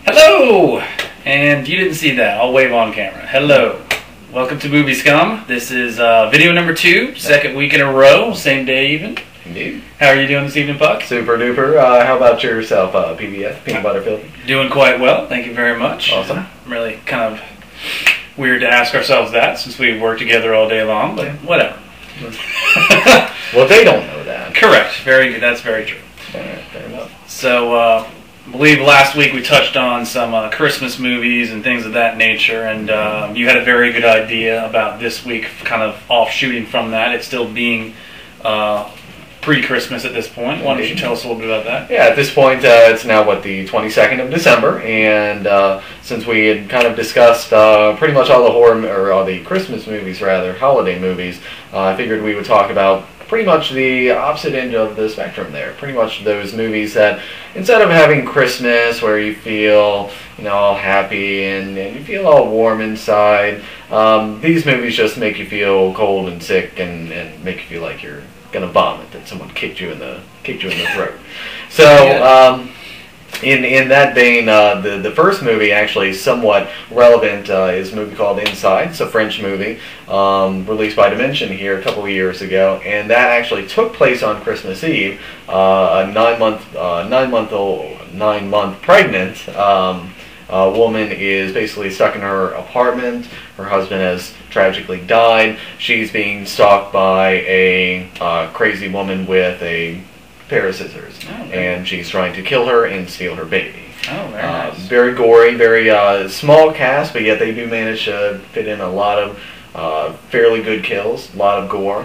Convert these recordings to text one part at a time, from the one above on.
Hello! And you didn't see that. I'll wave on camera. Hello. Welcome to Movie Scum. This is video number 2, second week in a row, same day even. Indeed. How are you doing this evening, Puck? Super duper. How about yourself, PBF, Peanut Butter Filter? Doing quite well, thank you very much. Awesome. Really kind of weird to ask ourselves that since we work together all day long, but whatever. Well, they don't know that. Correct. Very good. That's very true. Fair enough. So, I believe last week we touched on some Christmas movies and things of that nature, and you had a very good idea about this week, kind of offshooting from that. It's still being pre-Christmas at this point. Why don't you tell us a little bit about that? Yeah, at this point, it's now, the 22nd of December, and since we had kind of discussed pretty much all the or all the Christmas movies, rather, holiday movies, I figured we would talk about pretty much the opposite end of the spectrum there. Pretty much those movies that, instead of having Christmas where you feel, all happy and you feel all warm inside, these movies just make you feel cold and sick and make you feel like you're gonna vomit, that someone kicked you in the throat. So in that vein, the first movie, actually somewhat relevant, is a movie called Inside. It's a French movie released by Dimension here a couple of years ago, and that actually took place on Christmas Eve. A 9-month pregnant woman is basically stuck in her apartment. Her husband has tragically died. She's being stalked by a crazy woman with a pair of scissors, and she's trying to kill her and steal her baby. Oh, very nice. Very gory, very small cast, but yet they do manage to fit in a lot of fairly good kills, a lot of gore.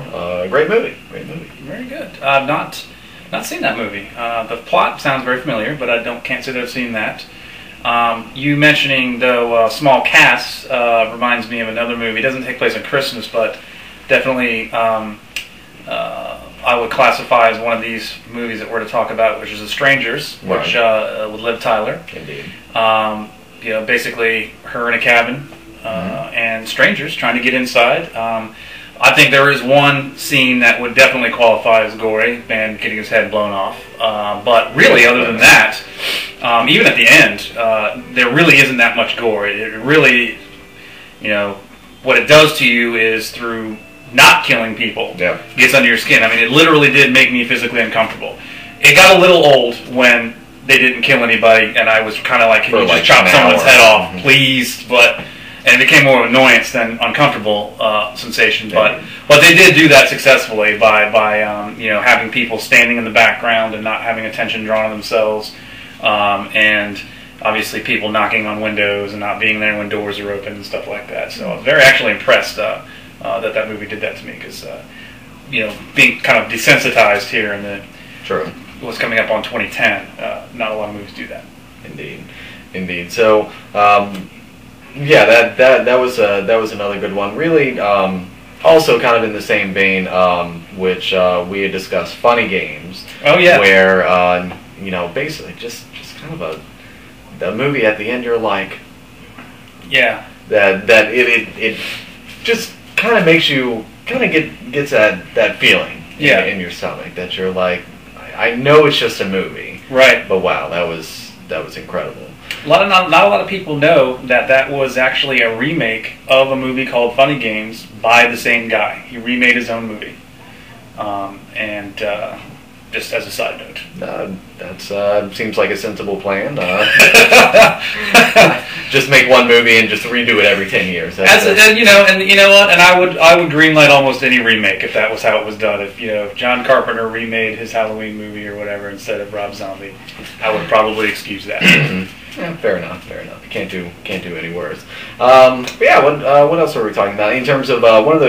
Great movie. Very good. I've not seen that movie. The plot sounds very familiar, but I can't say that I've seen that. You mentioning, though, small casts reminds me of another movie. It doesn't take place on Christmas, but definitely I would classify as one of these movies that we're to talk about, which is The Strangers, which with Liv Tyler. Indeed. Basically her in a cabin and strangers trying to get inside. I think there is one scene that would definitely qualify as gory, man getting his head blown off. But really, other than that, even at the end, there really isn't that much gore. It really, what it does to you is through not killing people, gets under your skin. I mean, it literally did make me physically uncomfortable. It got a little old when they didn't kill anybody, and I was kind of like, can you just chop someone's head off, please? And it became more of an annoyance than uncomfortable sensation. But they did do that successfully by having people standing in the background and not having attention drawn to themselves, and obviously people knocking on windows and not being there when doors are open and stuff like that. So I was very actually impressed that movie did that to me, because being kind of desensitized here in the what's coming up on 2010, not a lot of movies do that. Indeed. So that was another good one. Really, also kind of in the same vein, which we had discussed, Funny Games. Oh yeah. Where basically just kind of the movie at the end, you're like, that it just kind of makes you gets that feeling in your stomach, that you're like, I know it's just a movie, right? But wow, that was incredible. Not a lot of people know that was actually a remake of a movie called Funny Games by the same guy. He remade his own movie, and just as a side note, that seems like a sensible plan. Just make one movie and just redo it every 10 years. And you know what? And I would greenlight almost any remake if that was how it was done. If John Carpenter remade his Halloween movie or whatever instead of Rob Zombie, I would probably excuse that. Yeah, fair enough. You can't do any worse. But yeah, what else are we talking about in terms of one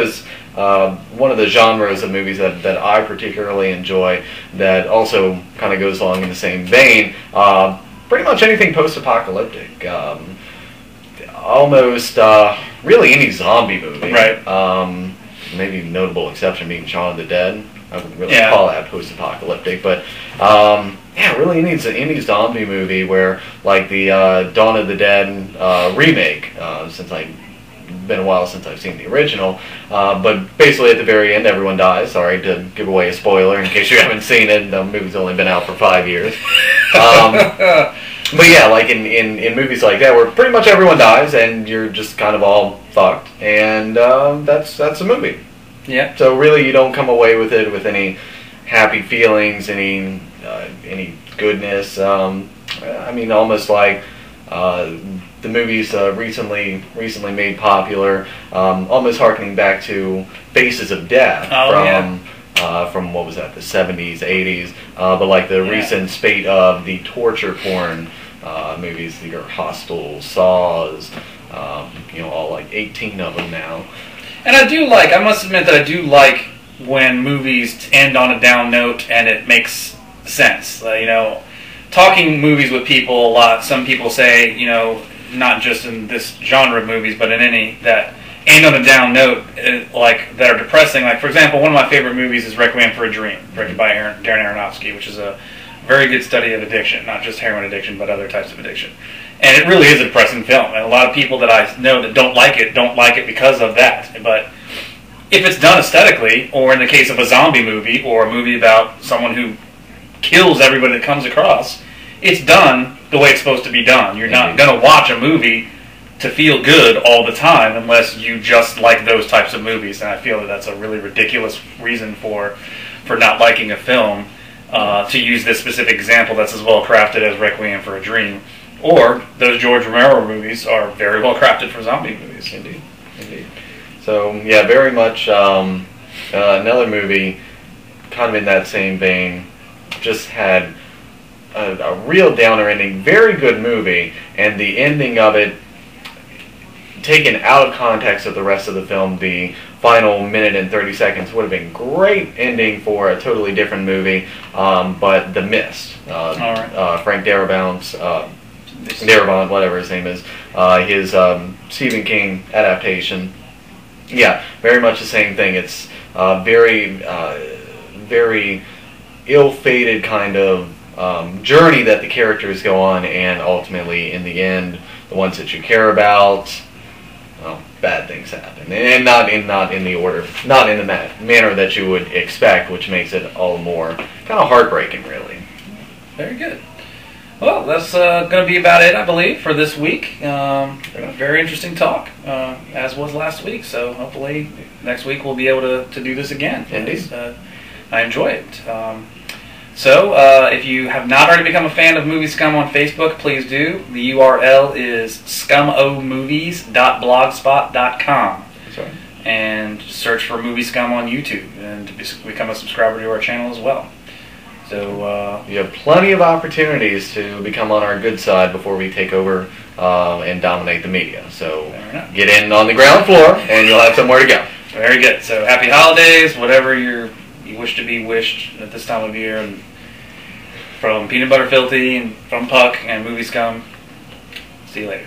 of the genres of movies that I particularly enjoy, that also kind of goes along in the same vein? Pretty much anything post-apocalyptic. Almost really any zombie movie. Right. Maybe notable exception being Shaun of the Dead. I wouldn't really call that post-apocalyptic, but really any zombie movie where, like the Dawn of the Dead remake, since I've been a while since I've seen the original, but basically at the very end everyone dies. Sorry to give away a spoiler in case you haven't seen it. The movie's only been out for 5 years. But yeah, like in movies like that, where pretty much everyone dies and you're just kind of all fucked, and that's a movie. Yeah. So really, you don't come away with it with any happy feelings, any goodness. I mean, almost like the movies recently made popular, almost harkening back to Faces of Death from what was that, the 70s, 80s, but like the recent spate of the torture porn movies, your Hostel, Saws, all like 18 of them now. And I must admit that I do like when movies end on a down note and it makes sense. Talking movies with people a lot, some people say, not just in this genre of movies, but in any that end on a down note, like that are depressing. Like, for example, one of my favorite movies is Requiem for a Dream, directed by Darren Aronofsky, which is a very good study of addiction, not just heroin addiction, but other types of addiction. And it really is a depressing film, and a lot of people that I know that don't like it because of that. But if it's done aesthetically, or in the case of a zombie movie, or a movie about someone who kills everybody that comes across, it's done the way it's supposed to be done. You're not going to watch a movie to feel good all the time unless you just like those types of movies. And I feel that that's a really ridiculous reason for not liking a film, to use this specific example that's as well crafted as Requiem for a Dream. Or those George Romero movies are very well crafted for zombie movies. Indeed. So, yeah, very much another movie kind of in that same vein, just had a real downer ending. Very good movie, and the ending of it, taken out of context of the rest of the film, the final minute and 30 seconds would have been great ending for a totally different movie, but The Mist, Frank Darabont's, Darabont, whatever his name is, his Stephen King adaptation. Yeah, very much the same thing. It's very ill-fated kind of journey that the characters go on, and ultimately, in the end, the ones that you care about, well, bad things happen, and not in the order, not in the manner that you would expect, which makes it all more kind of heartbreaking, really. Very good. Well, that's going to be about it, I believe, for this week. Very interesting talk, as was last week. So hopefully next week we'll be able to do this again. Indeed. I enjoy it. So if you have not already become a fan of Movie Scum on Facebook, please do. The URL is scumomovies.blogspot.com. That's right. And search for Movie Scum on YouTube and to become a subscriber to our channel as well. So you have plenty of opportunities to become on our good side before we take over and dominate the media. So get in on the ground floor, and you'll have somewhere to go. Very good. So happy holidays, whatever you wish to be wished at this time of year. And from Peanut Butter Filthy and from Puck and Movie Scum, see you later.